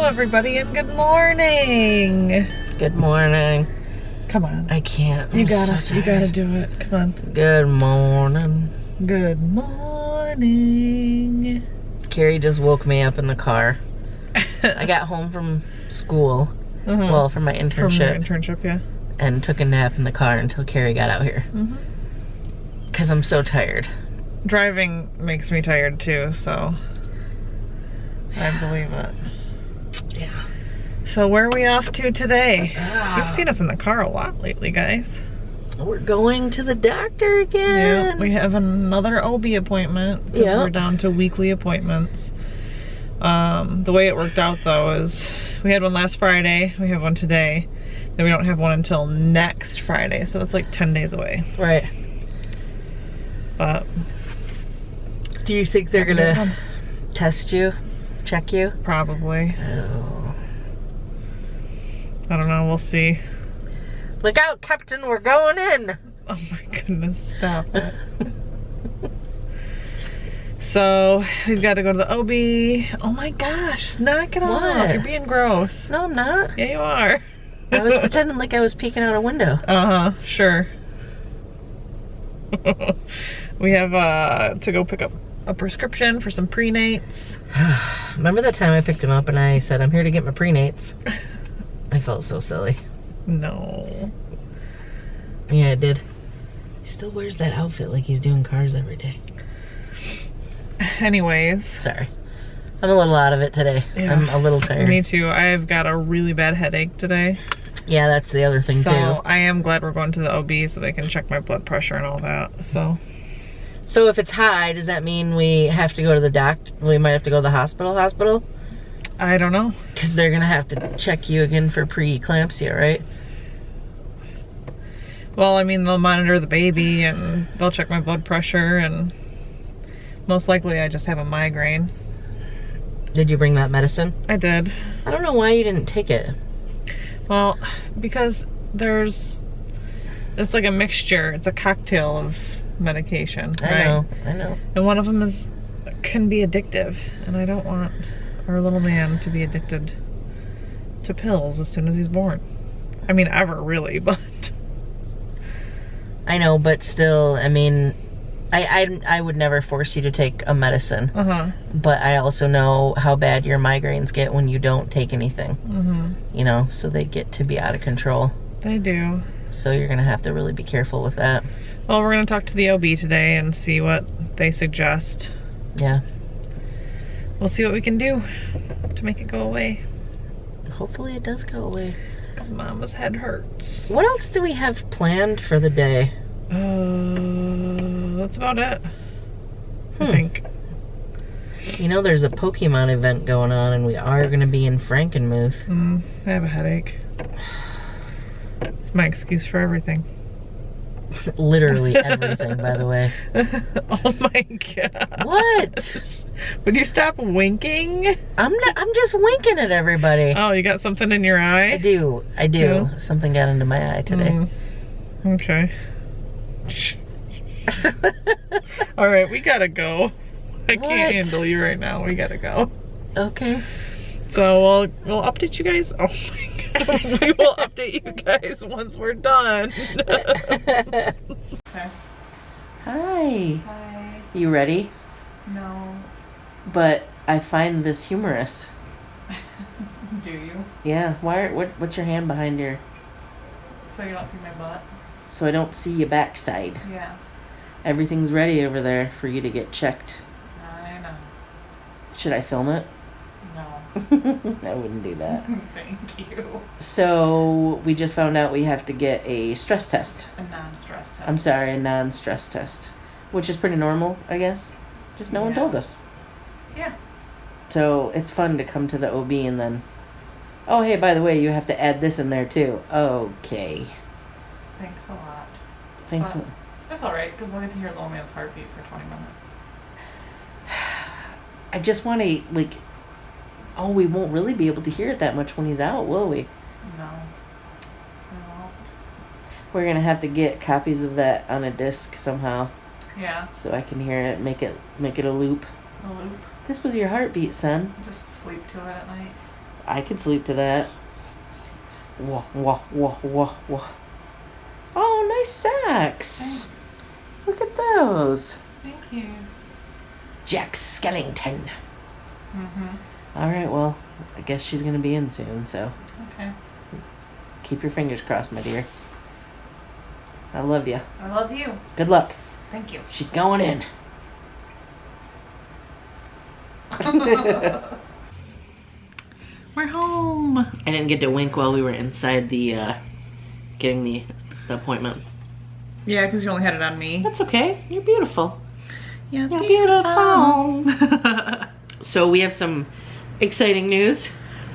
everybody, and good morning. Good morning. Come on. I can't. You gotta do it. Come on. Good morning. Good morning. Cari just woke me up in the car. I got home from school. Well, from my internship. From your internship, yeah. And took a nap in the car until Cari got out here. Because I'm so tired. Driving makes me tired too, so I believe it. Yeah. So where are we off to today? You've seen us in the car a lot lately, guys. We're going to the doctor again. Yeah, we have another OB appointment because we're down to weekly appointments. The way it worked out though is we had one last Friday, we have one today, then we don't have one until next Friday, so that's like 10 days away. Right. But do you think they're gonna test you? Check you? Probably. Oh. I don't know, we'll see. Look out, Captain, we're going in. Oh my goodness, stop it. So, we've got to go to the OB. Oh my gosh, knock it off. You're being gross. No, I'm not. Yeah, you are. I was pretending like I was peeking out a window. Sure. We have to go pick up a prescription for some prenates. Remember that time I picked him up and I said, I'm here to get my prenates? I felt so silly. No. Yeah, I did. He still wears that outfit like he's doing cars every day. Anyways. Sorry. I'm a little out of it today. Yeah. I'm a little tired. Me too. I've got a really bad headache today. Yeah, that's the other thing too. So I am glad we're going to the OB so they can check my blood pressure and all that. So if it's high, does that mean we have to go to the doctor? We might have to go to the hospital? I don't know. Because they're going to have to check you again for pre-eclampsia, right? Well, I mean, they'll monitor the baby and they'll check my blood pressure, and most likely I just have a migraine. Did you bring that medicine? I did. I don't know why you didn't take it. Well, because it's like a mixture. It's a cocktail of medication, right? I know. And one of them can be addictive, and I don't want our little man to be addicted to pills as soon as he's born. I mean, ever really, but I know, but still, I mean, I would never force you to take a medicine. But I also know how bad your migraines get when you don't take anything. You know, so they get to be out of control. They do. So you're gonna have to really be careful with that. Well, we're gonna talk to the OB today and see what they suggest. Yeah. We'll see what we can do to make it go away. Hopefully it does go away. Because Mama's head hurts. What else do we have planned for the day? That's about it. I think. You know, there's a Pokemon event going on and we are going to be in Frankenmuth. I have a headache. It's my excuse for everything. Literally everything, by the way. Oh my god. What? Would you stop winking? I'm just winking at everybody. Oh, you got something in your eye? I do. Yeah. Something got into my eye today. Okay. All right, we gotta go. I can't handle you right now. We gotta go. Okay. So we'll update you guys. Oh my god. We will update you guys once we're done. Okay. Hi. Hi. You ready? No. But I find this humorous. Do you? Yeah. What's your hand behind your... So you don't see my butt? So I don't see your backside. Yeah. Everything's ready over there for you to get checked. I know. Should I film it? No. I wouldn't do that. Thank you. So we just found out we have to get a stress test. A non-stress test. I'm sorry, a non-stress test. Which is pretty normal, I guess. Just no one told us. Yeah. So it's fun to come to the OB and then, oh hey, by the way, you have to add this in there too. Okay. Thanks a lot. Thanks. That's alright, because we'll get to hear the old man's heartbeat for 20 minutes. I just want to, like, oh, we won't really be able to hear it that much when he's out, will we? No. We won't. We're going to have to get copies of that on a disc somehow. Yeah. So I can hear it, make it a loop. A loop. This was your heartbeat, son. Just sleep to it at night. I could sleep to that. Wah, wah, wah, wah, wah. Oh, nice socks. Thanks. Look at those. Thank you. Jack Skellington. Mm-hmm. All right, well, I guess she's going to be in soon, so Okay. keep your fingers crossed, my dear. I love you. I love you. Good luck. Thank you. She's going in. We're home. I didn't get to wink while we were inside the, getting the appointment. Yeah, because you only had it on me. That's okay. You're beautiful. Yeah, You're beautiful. So we have some exciting news.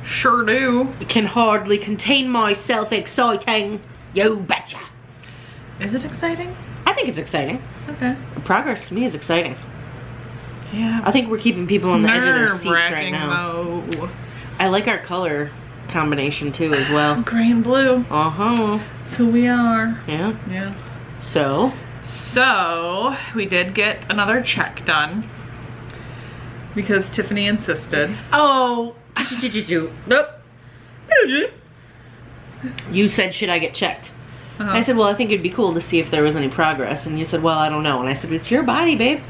Sure do. I can hardly contain myself exciting. You betcha. Is it exciting? I think it's exciting. Okay. Progress to me is exciting. Yeah. I think we're keeping people on the edge of their seats right now. Though. I like our color combination too as well. Gray and blue. Uh-huh. That's who we are. Yeah. Yeah. So we did get another check done because Tiffany insisted. oh nope. You said, should I get checked? Uh-huh. I said, well, I think it'd be cool to see if there was any progress. And you said, well, I don't know. And I said, it's your body, babe.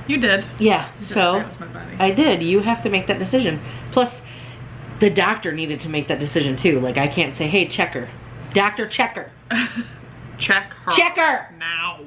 You did. Yeah, You did so say it was my body. I did. You have to make that decision. Plus, the doctor needed to make that decision too. Like, I can't say, hey, check her. Doctor, check her. Check her. Check her! Now.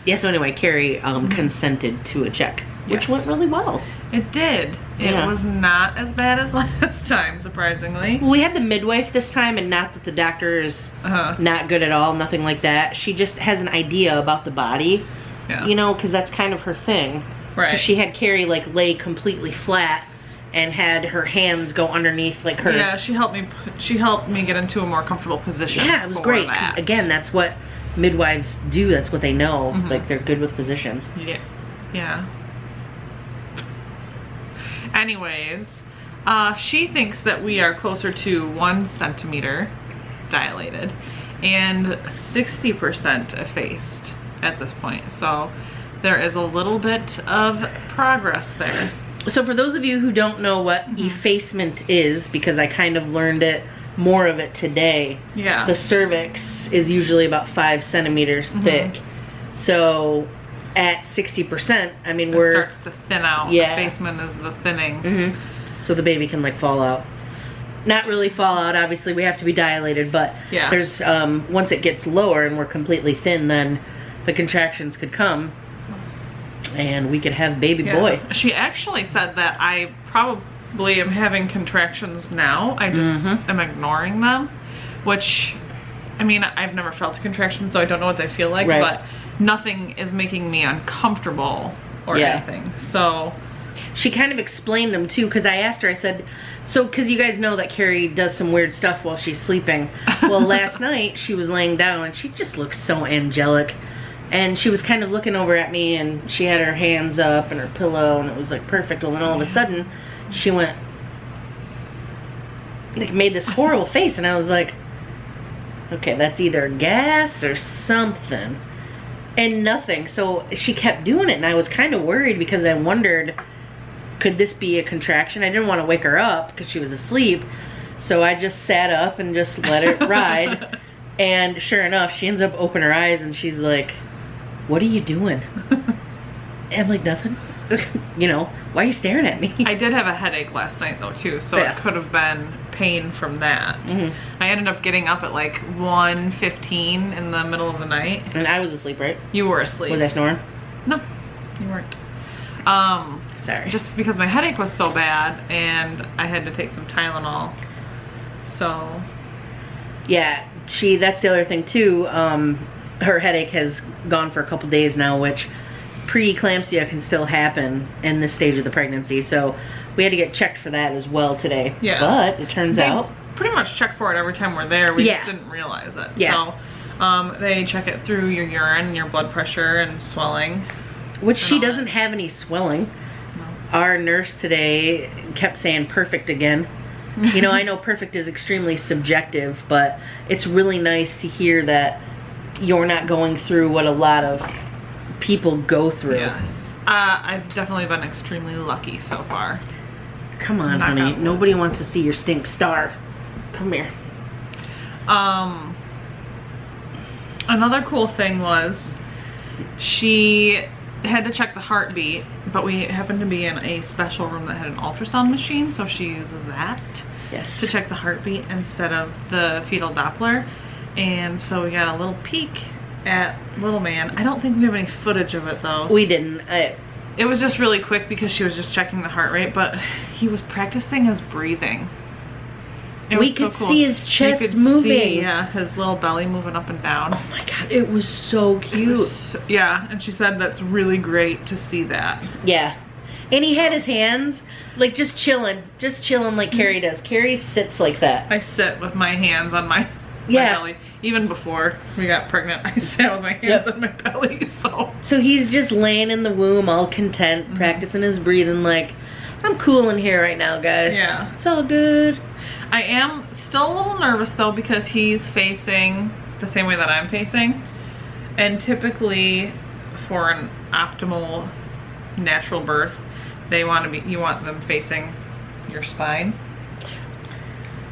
Yeah, so anyway, Cari consented to a check, which Yes. went really well. It did. It Yeah. was not as bad as last time, surprisingly. Well, we had the midwife this time, and not that the doctor is not good at all, nothing like that. She just has an idea about the body, Yeah. you know, because that's kind of her thing. Right. So she had Cari, like, lay completely flat and had her hands go underneath, like, her... Yeah, she helped me get into a more comfortable position. Yeah, it was for great, because, that. again, that's what midwives do. That's what they know. Mhm. Like, they're good with positions. Yeah. Yeah. Anyways, she thinks that we are closer to 1 centimeter dilated and 60% effaced at this point. So there is a little bit of progress there. So for those of you who don't know what effacement is, because I kind of learned more of it today, Yeah. the cervix is usually about 5 centimeters thick. So at 60%, I mean, It we're... starts to thin out. Yeah. Effacement is the thinning. So the baby can, like, fall out. Not really fall out, obviously, we have to be dilated, but Yeah. there's, once it gets lower and we're completely thin, then the contractions could come and we could have baby boy. She actually said that I probably am having contractions now. I just am ignoring them, which, I mean, I've never felt a contraction, so I don't know what they feel like, Right. but nothing is making me uncomfortable or anything. So She kind of explained them too, because I asked her, I said, so, because you guys know that Cari does some weird stuff while she's sleeping. Well, last night she was laying down and she just looks so angelic. And she was kind of looking over at me and she had her hands up and her pillow and it was like perfect. Well, then all of a sudden she went, like, made this horrible face, and I was like, okay, that's either gas or something. And nothing. So she kept doing it and I was kind of worried because I wondered, could this be a contraction? I didn't want to wake her up because she was asleep. So I just sat up and just let it ride. And sure enough, she ends up opening her eyes and she's like, what are you doing? And I'm like, nothing. You know, why are you staring at me? I did have a headache last night though too, so it could have been pain from that. I ended up getting up at like 1:15 in the middle of the night. And I was asleep, right? You were asleep. Was I snoring? No, you weren't. Sorry. Just because my headache was so bad and I had to take some Tylenol. So yeah, that's the other thing too. Her headache has gone for a couple days now, which preeclampsia can still happen in this stage of the pregnancy. So we had to get checked for that as well today. Yeah. But it turns out pretty much check for it every time we're there. We just didn't realize it. Yeah. So they check it through your urine and your blood pressure and swelling. Which she doesn't have any swelling. No. Our nurse today kept saying perfect again. You know, I know perfect is extremely subjective, but it's really nice to hear that you're not going through what a lot of people go through. Yes. I've definitely been extremely lucky so far. Come on, honey. Nobody wants to see your stink star. Come here. Another cool thing was she had to check the heartbeat, but we happened to be in a special room that had an ultrasound machine, so she uses that to check the heartbeat instead of the fetal Doppler. And so we got a little peek at little man. I don't think we have any footage of it though. We didn't. It was just really quick because she was just checking the heart rate, but he was practicing his breathing. We could see his chest moving. Yeah, his little belly moving up and down. Oh my god, it was so cute. Yeah, and she said that's really great to see that. Yeah. And he had his hands like just chilling like Cari does. Cari sits like that. I sit with my hands on my belly. Even before we got pregnant, I sat with my hands on my belly. So he's just laying in the womb all content, practicing his breathing like, I'm cool in here right now, guys. Yeah. It's all good. I am still a little nervous though because he's facing the same way that I'm facing. And typically for an optimal natural birth, you want them facing your spine.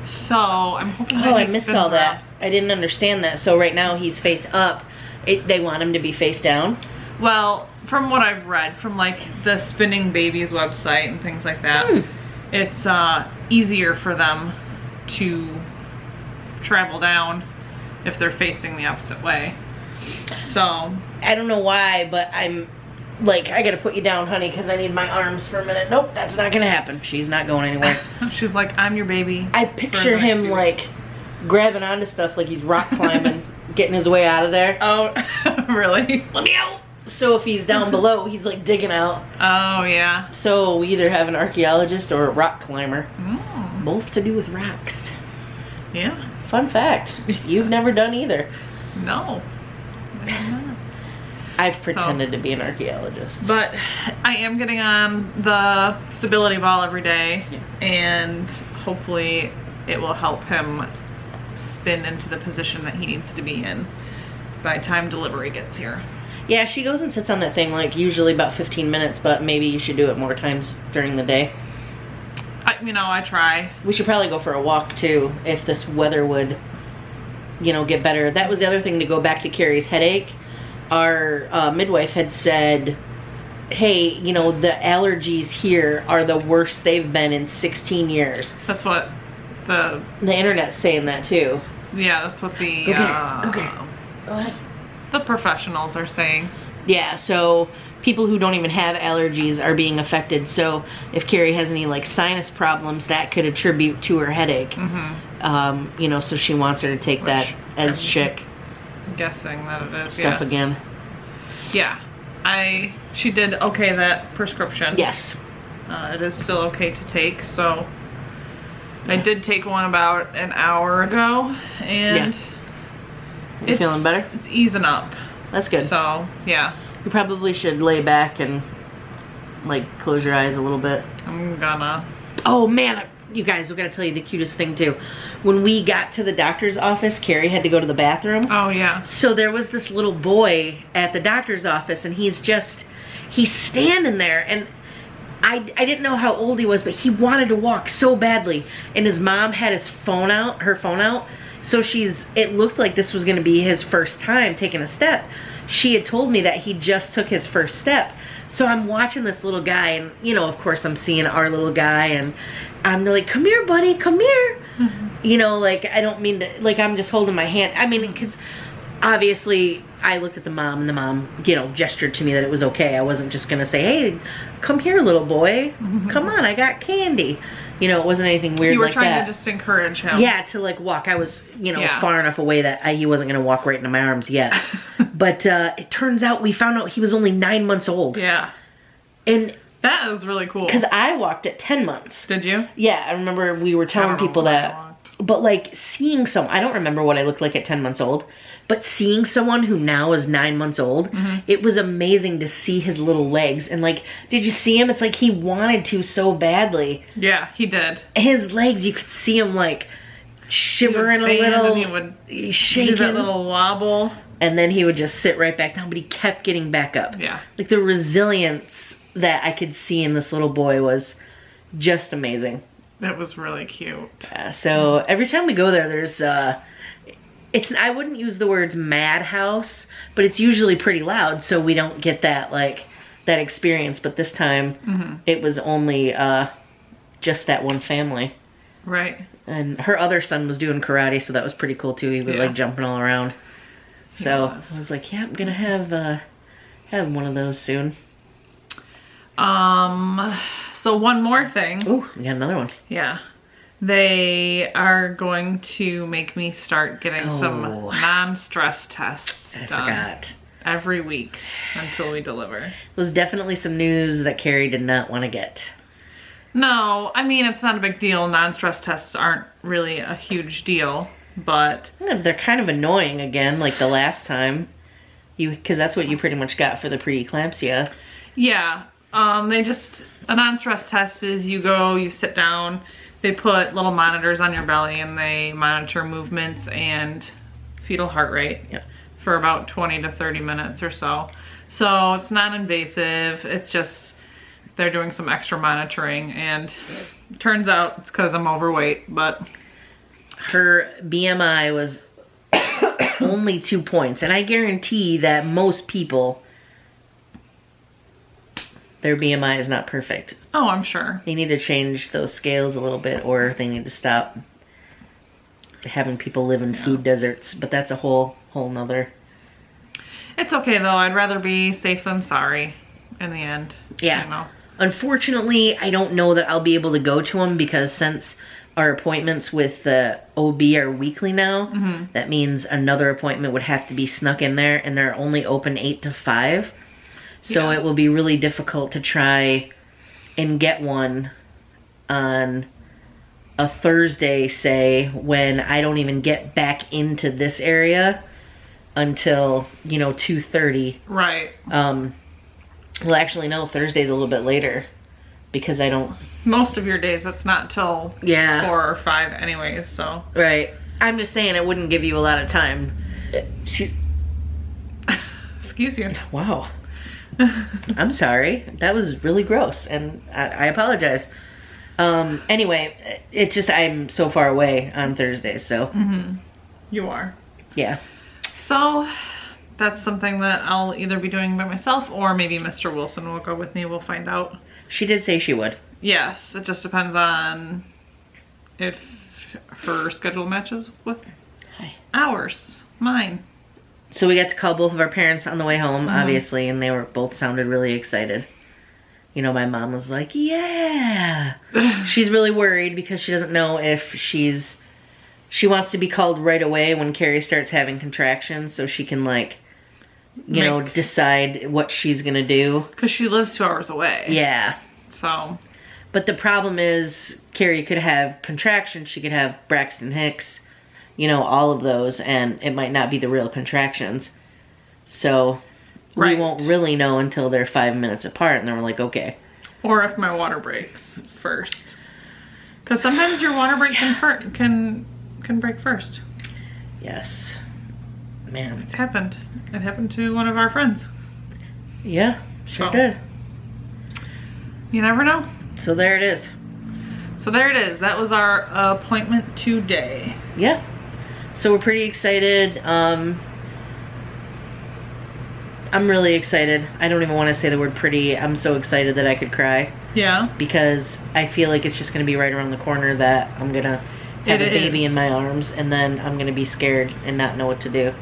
So I'm hoping that I missed all that. I didn't understand that. So right now he's face up. They want him to be face down? Well, from what I've read from like the Spinning Babies website and things like that, it's easier for them to travel down if they're facing the opposite way. So I don't know why, but I'm like, I gotta put you down, honey, because I need my arms for a minute. Nope, that's not gonna happen. She's not going anywhere. She's like, I'm your baby. I picture him like grabbing onto stuff like he's rock climbing, getting his way out of there. Oh, really? Let me out! So if he's down below, he's like digging out. Oh, yeah. So we either have an archaeologist or a rock climber. Both to do with rocks. Yeah. Fun fact. You've never done either. No. I have not. I've pretended to be an archaeologist. But I am getting on the stability ball every day, and hopefully it will help him spin into the position that he needs to be in by the time delivery gets here. Yeah, she goes and sits on that thing like usually about 15 minutes, but maybe you should do it more times during the day. I try. We should probably go for a walk too, if this weather would, get better. That was the other thing, to go back to Cari's headache. Our midwife had said, hey, the allergies here are the worst they've been in 16 years. That's what the internet's saying that too. Yeah, that's what the the professionals are saying. Yeah, so people who don't even have allergies are being affected. So if Cari has any like sinus problems, that could attribute to her headache. So she wants her to take that as chick. I'm guessing that it is stuff again. Yeah, she did okay that prescription. Yes. It is still okay to take. So I did take one about an hour ago, and you feeling better? It's easing up. That's good. So yeah, you probably should lay back and like close your eyes a little bit. I'm gonna. Oh man, you guys, we gotta tell you the cutest thing too. When we got to the doctor's office, Cari had to go to the bathroom. Oh yeah. So there was this little boy at the doctor's office, and he's standing there, and I didn't know how old he was, but he wanted to walk so badly, and his mom had her phone out. So it looked like this was gonna be his first time taking a step. She had told me that he just took his first step. So I'm watching this little guy, and of course I'm seeing our little guy, and I'm like, come here, buddy, come here. Like, I don't mean to, like, I'm just holding my hand. I mean, because obviously I looked at the mom, and the mom, gestured to me that it was okay. I wasn't just gonna say, hey, come here, little boy. Come on, I got candy. It wasn't anything weird like that. You were trying to just encourage him. Yeah, to like walk. I was, far enough away that he wasn't gonna walk right into my arms yet. But it turns out, we found out he was only 9 months old. Yeah. And that was really cool. Because I walked at 10 months. Did you? Yeah, I remember we were telling people that. But like seeing I don't remember what I looked like at 10 months old, but seeing someone who now is 9 months old, it was amazing to see his little legs. And like, did you see him? It's like he wanted to so badly. Yeah, he did. His legs, you could see him like shivering a little, and he would shaking, do that little wobble. And then he would just sit right back down, but he kept getting back up. Yeah. Like the resilience that I could see in this little boy was just amazing. It was really cute. So every time we go there, there's I wouldn't use the words madhouse, but it's usually pretty loud, so we don't get that that experience. But this time, it was only just that one family. Right. And her other son was doing karate, so that was pretty cool too. He was like jumping all around. So I was like, yeah, I'm gonna have one of those soon. So one more thing. Ooh, we got another one. Yeah. They are going to make me start getting some non-stress tests done every week until we deliver. It was definitely some news that Cari did not want to get. No, I mean, it's not a big deal. Non-stress tests aren't really a huge deal, but... They're kind of annoying again, like the last time. Because that's what you pretty much got for the preeclampsia. Yeah. A non-stress test is you go, you sit down, they put little monitors on your belly and they monitor movements and fetal heart rate for about 20 to 30 minutes or so. So it's non-invasive, it's just, they're doing some extra monitoring, and it turns out it's because I'm overweight, but... Her BMI was only 2 points, and I guarantee that most people, their BMI is not perfect. Oh, I'm sure. They need to change those scales a little bit, or they need to stop having people live in food deserts, but that's a whole nother... It's okay though, I'd rather be safe than sorry in the end. Yeah. You know? Unfortunately, I don't know that I'll be able to go to them, because since our appointments with the OB are weekly now, that means another appointment would have to be snuck in there, and they're only open 8 to 5. So it will be really difficult to try and get one on a Thursday, say, when I don't even get back into this area until, 2:30. Right. Well, actually, no, Thursday's a little bit later, because I don't... Most of your days, that's not till 4 or 5 anyways, so... Right. I'm just saying it wouldn't give you a lot of time. Excuse you. Wow. I'm sorry. That was really gross, and I apologize. Anyway, it just, I'm so far away on Thursday, so... You are. Yeah. So... That's something that I'll either be doing by myself, or maybe Mr. Wilson will go with me. We'll find out. She did say she would. Yes, it just depends on if her schedule matches with ours, mine. So we got to call both of our parents on the way home, obviously, and they both sounded really excited. My mom was like, yeah. She's really worried because she doesn't know if she wants to be called right away when Cari starts having contractions, so she can decide what she's gonna do. Because she lives 2 hours away. Yeah. So. But the problem is, Cari could have contractions, she could have Braxton Hicks, all of those, and it might not be the real contractions. So, we won't really know until they're 5 minutes apart, and then we're like, okay. Or if my water breaks first. Because sometimes your water break can break first. Yes. Man. It's happened. It happened to one of our friends. Yeah, sure did. You never know. So there it is. That was our appointment today. Yeah. So we're pretty excited. I'm really excited. I don't even want to say the word pretty. I'm so excited that I could cry. Yeah. Because I feel like it's just going to be right around the corner that I'm going to have a baby in my arms, and then I'm going to be scared and not know what to do.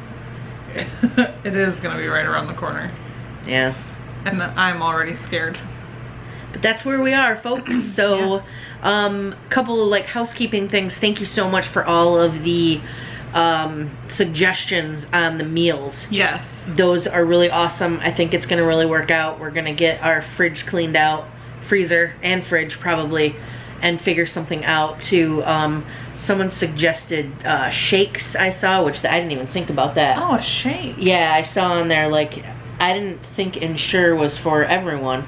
It is going to be right around the corner. Yeah. And I'm already scared. But that's where we are, folks. So, couple of housekeeping things. Thank you so much for all of the suggestions on the meals. Yes. Those are really awesome. I think it's going to really work out. We're going to get our fridge cleaned out, freezer and fridge probably, and figure something out to, someone suggested shakes I saw, which I didn't even think about that. Oh, a shake. Yeah, I saw on there, I didn't think Ensure was for everyone,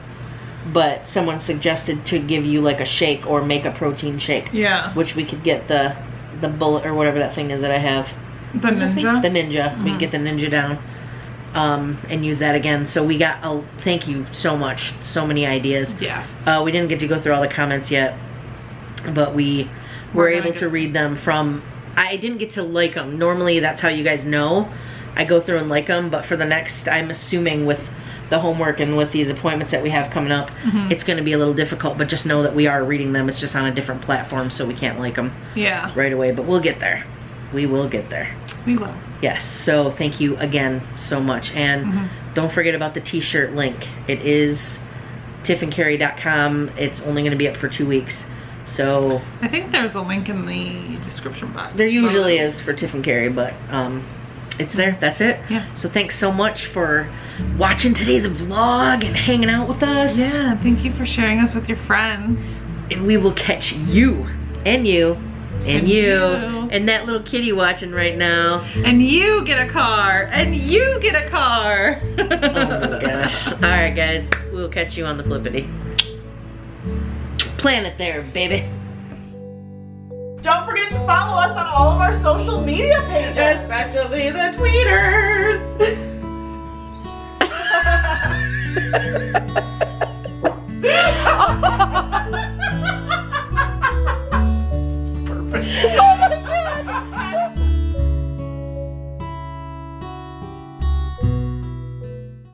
but someone suggested to give you a shake or make a protein shake. Yeah. Which we could get the bullet or whatever that thing is that I have. The Ninja? The Ninja. We can get the Ninja down. and use that again. So we got a thank you so much, so many ideas. Yes. We didn't get to go through all the comments yet, but we were able to read them from. I didn't get to like them. Normally that's how you guys know. I go through and like them, but for the next, I'm assuming with the homework and with these appointments that we have coming up, it's going to be a little difficult, but just know that we are reading them. It's just on a different platform, so we can't like them right away, but we'll get there. We will get there. We will. Yes, so thank you again so much. And don't forget about the t-shirt link. It is tiffandcari.com. It's only going to be up for 2 weeks. So I think there's a link in the description box. There usually is for Tiff and Cari, but it's there. That's it. Yeah. So thanks so much for watching today's vlog and hanging out with us. Yeah, thank you for sharing us with your friends. And we will catch you and you and you and that little kitty watching right now. And you get a car. And you get a car. Oh my gosh. All right, guys. We'll catch you on the flippity. Plan it there, baby. Don't forget to follow us on all of our social media pages. Especially the tweeters.